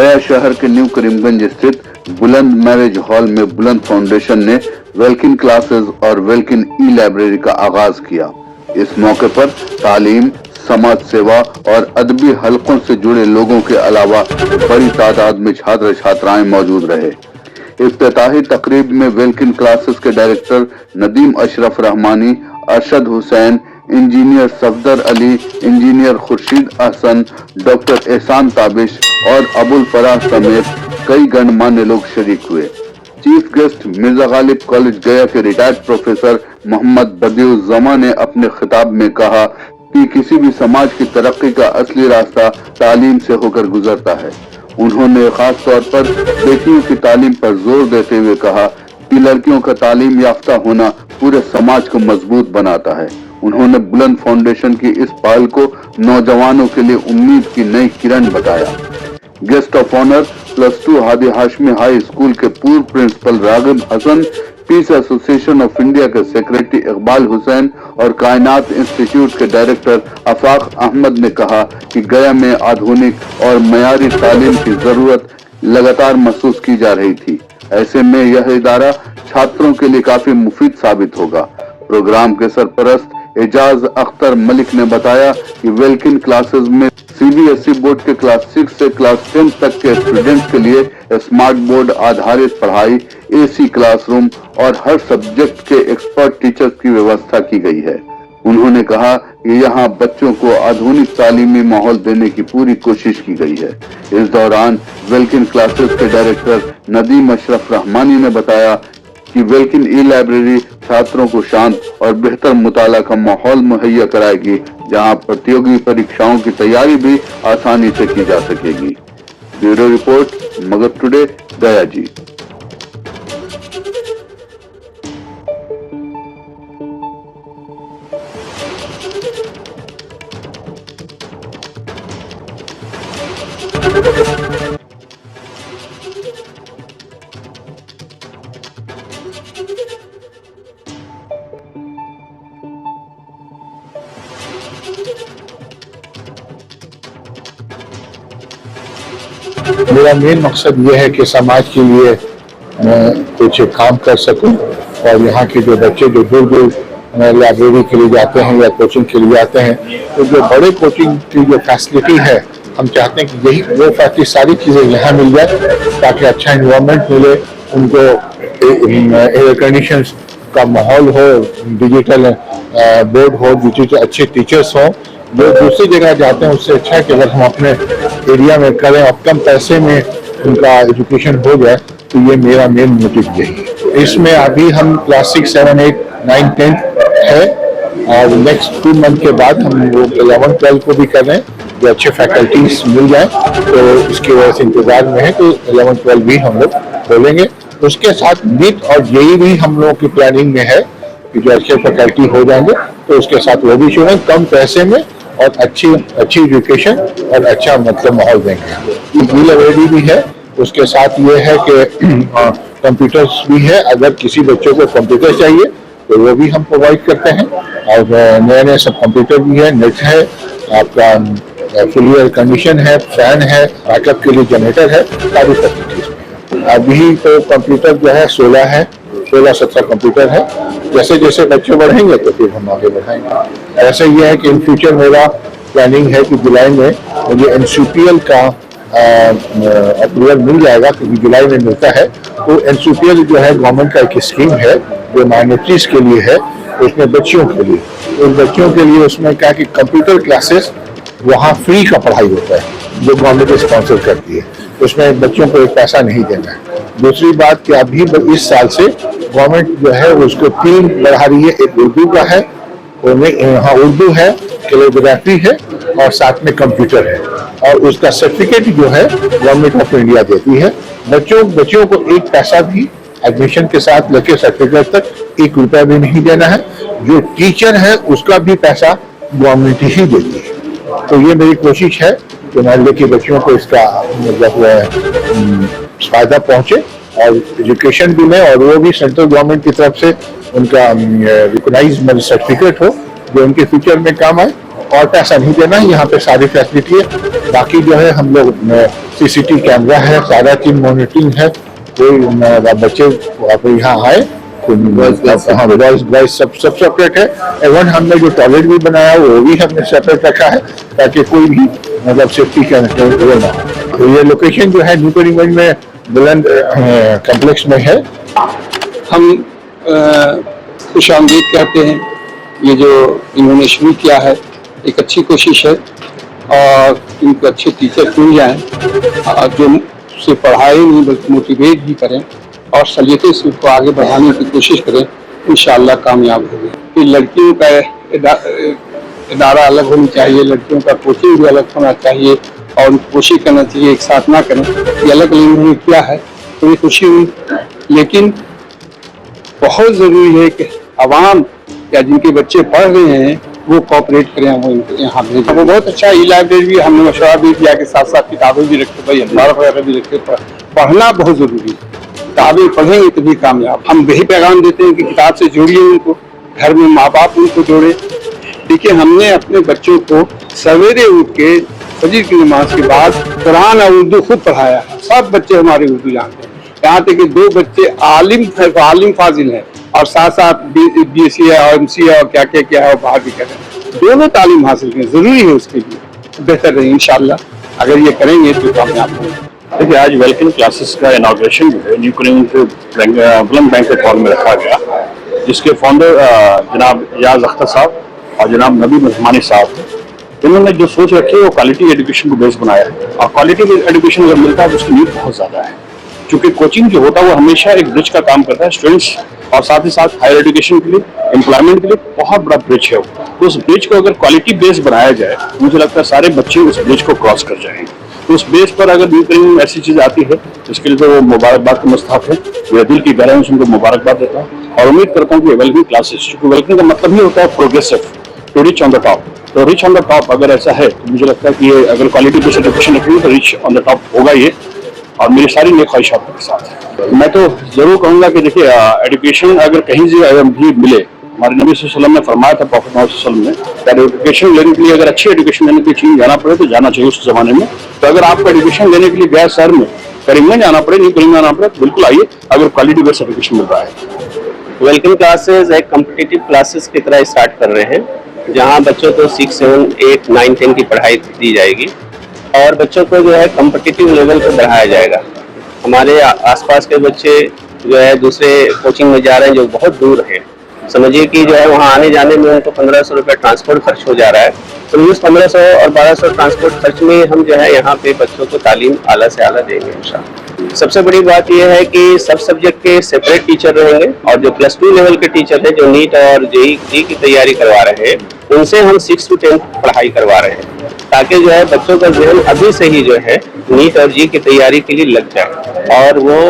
गया शहर के न्यू करीमगंज स्थित बुलंद मैरिज हॉल में बुलंद फाउंडेशन ने वेलकिन क्लासेस और वेलकिन ई लाइब्रेरी का आगाज किया। इस मौके पर तालीम, समाज सेवा और अदबी हलकों से जुड़े लोगों के अलावा बड़ी तादाद में छात्र छात्राएं मौजूद रहे। इफ्तिताही तकरीब में वेलकिन क्लासेस के director Nadeem Ashraf Rahmani, Arshad Hussain, engineer Safdar Ali, engineer Khurshid Ahsan, doctor एहसान ताबिश और अबुल फराह समेत कई गणमान्य लोग शरीक हुए। Chief guest Mirza Ghalib college गया के रिटायर्ड प्रोफेसर मोहम्मद बदिउज्जमा ने अपने खिताब में कहा कि किसी भी समाज की तरक्की का असली रास्ता तालीम से होकर गुजरता है। उन्होंने खास तौर पर बेटियों की तालीम पर जोर देते हुए कहा कि लड़कियों का तालीम याफ्ता होना पूरे समाज को मजबूत बनाता है। उन्होंने बुलंद फाउंडेशन की इस पहल को नौजवानों के लिए उम्मीद की नई किरण बताया। Guest of honour +2 Hadi Hashmi high school के पूर्व principal Ragib Hasan, peace association of India के सेक्रेटरी इकबाल हुसैन और कायनात इंस्टीट्यूट के डायरेक्टर आफाक अहमद ने कहा कि गया में आधुनिक और मयारी तालीम की जरूरत लगातार महसूस की जा रही थी। ऐसे में यह इदारा छात्रों के लिए काफी मुफीद साबित होगा। प्रोग्राम के सरपरस्त एजाज अख्तर मलिक ने बताया कि वेलकिन क्लासेस में सीबीएसई बोर्ड के क्लास 6 से क्लास 10 तक के स्टूडेंट्स के लिए स्मार्ट बोर्ड आधारित पढ़ाई, एसी क्लासरूम और हर सब्जेक्ट के एक्सपर्ट टीचर्स की व्यवस्था की गई है। उन्होंने कहा कि यहाँ बच्चों को आधुनिक तालीमी माहौल देने की पूरी कोशिश की गई है। इस दौरान वेलकिन क्लासेस के डायरेक्टर नदीम अशरफ रहमानी ने बताया कि वेलकिन ई लाइब्रेरी छात्रों को शांत और बेहतर मुताला का माहौल मुहैया कराएगी, जहां प्रतियोगी परीक्षाओं की तैयारी भी आसानी से की जा सकेगी। ब्यूरो रिपोर्ट, मगध टुडे, गया जी। मेरा मेन मकसद ये है कि समाज के लिए कुछ काम कर सकूं और यहाँ के जो बच्चे जो दूर दूर लाइब्रेरी के लिए जाते हैं या कोचिंग के लिए जाते हैं, तो जो बड़े कोचिंग की जो फैसिलिटी है, हम चाहते हैं कि यही वो फैसिलिटी सारी चीज़ें यहाँ मिल जाए ताकि अच्छा इन्वायरमेंट मिले, उनको एयर कंडीशन का माहौल हो, डिजिटल बोर्ड हो, डिजिटल अच्छे टीचर्स हों। जो दूसरी जगह जाते हैं उससे अच्छा है कि अगर हम अपने एरिया में करें और कम पैसे में उनका एजुकेशन हो जाए, तो ये मेरा मेन मोटिव यही है। इसमें अभी हम क्लास 6, 7, 8, 9, 10 है और नेक्स्ट 2 मंथ के बाद हम लोग 11, 12 को भी कर रहे हैं। जो अच्छे फैकल्टीज मिल जाए तो इसकी वजह से इंतजार में है, तो 11, 12 भी हम लोग खोलेंगे। उसके साथ नीट और जेईई भी हम लोगों की प्लानिंग में है कि जो अच्छे फैकल्टी हो जाएंगे तो उसके साथ वो भी शुरू कम पैसे में और अच्छी एजुकेशन और अच्छा मतलब माहौल देंगे। ई लाइब्रेरी भी है, उसके साथ ये है कि कंप्यूटर्स भी है। अगर किसी बच्चों को कंप्यूटर चाहिए तो वो भी हम प्रोवाइड करते हैं और नए नए सब कंप्यूटर भी है, नेट है, आपका फुल एयर कंडीशन है, फैन है, बैकअप के लिए जनरेटर है, सारी फैसिलिटीज। अभी तो कंप्यूटर जो है 16-17 कंप्यूटर है। जैसे जैसे बच्चे बढ़ेंगे तो फिर हम आगे बढ़ाएंगे। ऐसे ये है कि इन फ्यूचर मेरा प्लानिंग है कि जुलाई में मुझे NCPL का अप्रूवल मिल जाएगा, क्योंकि जुलाई में मिलता है। तो NCPL जो है गवर्नमेंट का एक स्कीम है जो माइनॉरिटीज के लिए है, उसमें बच्चियों के लिए, उन बच्चियों के लिए उसमें क्या कि कंप्यूटर क्लासेस वहाँ फ्री का पढ़ाई होता है जो गवर्नमेंट स्पॉन्सर करती है, उसमें बच्चों को एक पैसा नहीं देना है। दूसरी बात कि अभी इस साल से गवर्नमेंट जो है उसको 3 बढ़ा रही है। एक उर्दू का है, हाँ उर्दू है, कैलिग्राफी है और साथ में कंप्यूटर है, और उसका सर्टिफिकेट जो है गवर्नमेंट ऑफ इंडिया देती है। बच्चों को एक पैसा भी एडमिशन के साथ लेके सर्टिफिकेट तक 1 रुपया भी नहीं देना है। जो टीचर है उसका भी पैसा गवर्नमेंट ही देती है। तो ये मेरी कोशिश है कि मोहल्ले के बच्चों को इसका मतलब फायदा पहुंचे और एजुकेशन भी लें, और वो भी सेंट्रल गवर्नमेंट की तरफ से उनका रिकॉग्नाइज्ड सर्टिफिकेट हो जो उनके फ्यूचर में काम आए। और पैसा नहीं देना है, यहाँ पे सारी फैसिलिटी है। बाकी जो है हम लोग CCTV कैमरा है, सारा चीज मॉनिटरिंग है। कोई बच्चे यहाँ आए, बॉयज सब सेपरेट है। एवं हमने जो टॉयलेट भी बनाया वो भी हमने सेपरेट रखा है, ताकि कोई भी मतलब सेफ्टी का वो ना हो। तो ये लोकेशन जो है न्यू करीमगंज में बुलंद कॉम्प्लेक्स में है। हम खुश आमदीद कहते हैं। ये जो इन्होंने शुरू किया है एक अच्छी कोशिश है, और इनको अच्छे टीचर चुन जाएं जो से पढ़ाई नहीं बल्कि मोटिवेट भी करें और सलीके से उसको आगे बढ़ाने की कोशिश करें। इंशाअल्लाह कामयाब होंगे। कि लड़कियों का इदारा अलग होनी चाहिए, लड़कियों का कोचिंग भी अलग होना चाहिए और उनको कोशिश करना चाहिए एक साथ ना करें। ये अलग इन्होंने किया है तो ये खुशी हुई, लेकिन बहुत ज़रूरी है कि आवाम या जिनके बच्चे पढ़ रहे हैं वो कोऑपरेट करें, वो यहाँ भेजें। वो बहुत अच्छा ई लाइब्रेरी भी हमने मशवरा भी दिया कि साथ साथ किताबें भी रखे, भाई अखबार वगैरह भी रखे। पढ़ना बहुत ज़रूरी है, किताबें पढ़ेंगे तभी कामयाब। हम वही पैगाम देते हैं कि किताब से जोड़िए उनको, घर में माँ बाप उनको जोड़े। देखिए हमने अपने बच्चों को सवेरे उठ के फजर की नमाज के बाद कुरान और उर्दू खुद पढ़ाया है। सब बच्चे हमारे उर्दू जानते हैं। यहाँ तक कि 2 बच्चे आलिम फाजिल हैं और साथ साथ BSc है और MC है और क्या क्या क्या है और बाहर भी कर रहे हैं। दोनों तालीम हासिल करें, जरूरी है उसके लिए। बेहतर है इंशाल्लाह अगर ये करेंगे तो कामयाब होंगे। देखिए आज वेलकम क्लासेस का इनॉग्रेशन जो है न्यू करीमगंज बुलंद बैंक्वेट हॉल में रखा गया, जिसके फाउंडर जनाब याज अख्तर साहब और जनाब नबी रहमानी साहब, इन्होंने जो सोच रखी है वो क्वालिटी एजुकेशन को बेस बनाया है। और क्वालिटी एजुकेशन अगर मिलता है तो उसकी नीड बहुत ज़्यादा है, क्योंकि कोचिंग जो होता है वो हमेशा एक ब्रिज का काम करता है स्टूडेंट्स और साथ ही साथ हायर एजुकेशन के लिए, एम्प्लॉयमेंट के लिए बहुत बड़ा ब्रिज है वो। तो उस ब्रिज को अगर क्वालिटी बेस बनाया जाए, मुझे लगता है सारे बच्चे उस ब्रिज को क्रॉस कर जाएंगे। तो उस बेस पर अगर न्यू करीमगंज में ऐसी चीज़ आती है इसके लिए तो वो मुबारकबाद का मुस्ताहक है। मेरे दिल की गहराइयों से उनको मुबारकबाद देता हूँ और उम्मीद करता हूँ कि वेलकम क्लासेस, क्योंकि वेलकम का मतलब ही होता है progressive, to reach on the top. तो रिच ऑन द टॉप अगर ऐसा है तो मुझे लगता है कि ये अगर क्वालिटी बेस्ड एजुकेशन रखेंगे तो रिच ऑन द टॉप होगा ये, और मेरी सारी नेक ख्वाहिशात के साथ। मैं तो जरूर कहूँगा कि देखिए एजुकेशन अगर कहीं से भी मिले, हमारे नबी सल्लल्लाहु अलैहि वसल्लम ने फरमाया था, प्रॉफेट मोहम्मद सल्लल्लाहु अलैहि वसल्लम ने, एजुकेशन लेने के लिए अगर अच्छी एजुकेशन लेने के लिए चीन जाना पड़े तो जाना चाहिए उस जमाने में। तो अगर आपको एजुकेशन लेने के लिए गैर शहर में करीमगंज जाना पड़े, नहीं करीमगंज जाना पड़े, तो बिल्कुल आइए अगर क्वालिटी बेस्ड एजुकेशन मिल रहा है। वेलकम क्लासेस एक कॉम्पिटिटिव क्लासेस की तरह स्टार्ट कर रहे हैं, जहां बच्चों को 6, 7, 8, 9, 10 की पढ़ाई दी जाएगी और बच्चों को जो है कॉम्पिटिटिव लेवल पर बढ़ाया जाएगा। हमारे आसपास के बच्चे जो है दूसरे कोचिंग में जा रहे हैं जो बहुत दूर है। समझिए कि जो है वहाँ आने जाने में उनको 1500 रुपये ट्रांसपोर्ट खर्च हो जा रहा है। तो उस 1500 और 1200 ट्रांसपोर्ट खर्च में हम जो है यहाँ पे बच्चों को तालीम आला से आला देंगे इंशाअल्लाह। सबसे बड़ी बात यह है कि सब सब्जेक्ट के सेपरेट टीचर रहेंगे और जो +2 लेवल के टीचर हैं जो नीट और JEE की तैयारी करवा रहे हैं, उनसे हम 6 to 10 पढ़ाई करवा रहे हैं, ताकि जो है बच्चों का ज़हन अभी से ही जो है नीट और JEE की तैयारी के लिए लग जाए और वो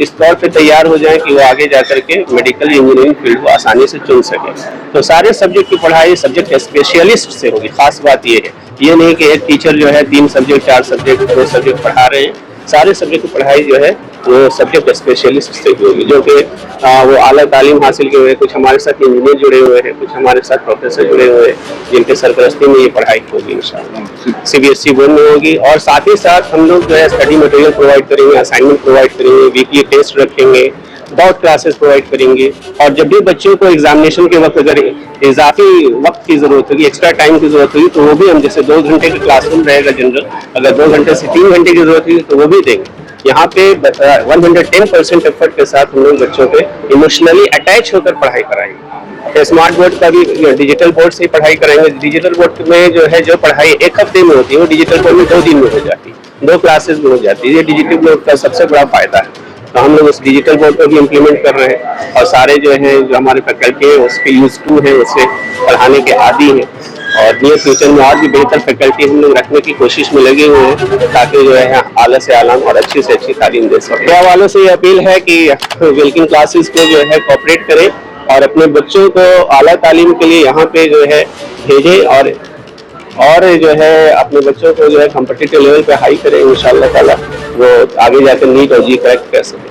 इस तौर पे तैयार हो जाए कि वो आगे जा करके मेडिकल इंजीनियरिंग फील्ड को आसानी से चुन सके। तो सारे सब्जेक्ट की पढ़ाई सब्जेक्ट स्पेशलिस्ट से होगी। खास बात ये है, ये नहीं कि एक टीचर जो है 3 सब्जेक्ट 4 सब्जेक्ट 2 सब्जेक्ट पढ़ा रहे हैं। सारे सब्जेक्ट की पढ़ाई जो है वो सब्जेक्ट स्पेशलिस्ट से होगी, जो कि वो आला तालीम हासिल किए हुए। कुछ हमारे साथ इंजीनियर जुड़े हुए हैं, कुछ हमारे साथ प्रोफेसर जुड़े हुए हैं, जिनके सरपरस्ती में ये पढ़ाई होगी इंशाअल्लाह। CBSE बोर्ड में होगी और साथ ही साथ हम लोग जो है स्टडी मटेरियल प्रोवाइड करेंगे, असाइनमेंट प्रोवाइड करेंगे, वीकली टेस्ट रखेंगे, डाउट क्लासेस प्रोवाइड करेंगे। और जब भी बच्चों को एग्जामिनेशन के वक्त अगर इजाफी वक्त की जरूरत होगी, एक्स्ट्रा टाइम की जरूरत होगी, तो वो भी हम, जैसे 2 घंटे का क्लासरूम रहेगा जनरल, अगर 2 घंटे से 3 घंटे की जरूरत होगी तो वो भी देंगे। यहाँ पे 110% एफर्ट के साथ हम लोग बच्चों पे इमोशनली अटैच होकर पढ़ाई कराएंगे। स्मार्ट बोर्ड का भी डिजिटल बोर्ड से पढ़ाई कराएंगे। डिजिटल बोर्ड में जो है जो पढ़ाई 1 हफ्ते में होती है वो डिजिटल बोर्ड में 2 दिन में हो जाती है, 2 क्लासेस में हो जाती है। ये डिजिटल बोर्ड का सबसे बड़ा फायदा है। तो हम लोग उस डिजिटल बोर्ड को भी इम्प्लीमेंट कर रहे हैं और सारे जो हैं जो हमारे फैकल्टी है उसके यूज टू है, उससे पढ़ाने के आदी हैं और नियर फ्यूचर में और भी बेहतर फैकल्टी हम लोग रखने की कोशिश में लगे हुए हैं, ताकि जो है आला से आला और अच्छी से अच्छी तालीम दे सकें। मीडिया वालों से ये अपील है कि वेलकम क्लासेस को जो है कोऑपरेट करें और अपने बच्चों को आला तालीम के लिए यहाँ पे जो है भेजें और जो है अपने बच्चों को जो है कॉम्पिटिटिव लेवल पे हाई करें। इंशाअल्लाह ताला वो आगे जाकर नीट और JEE क्रैक कर सकें।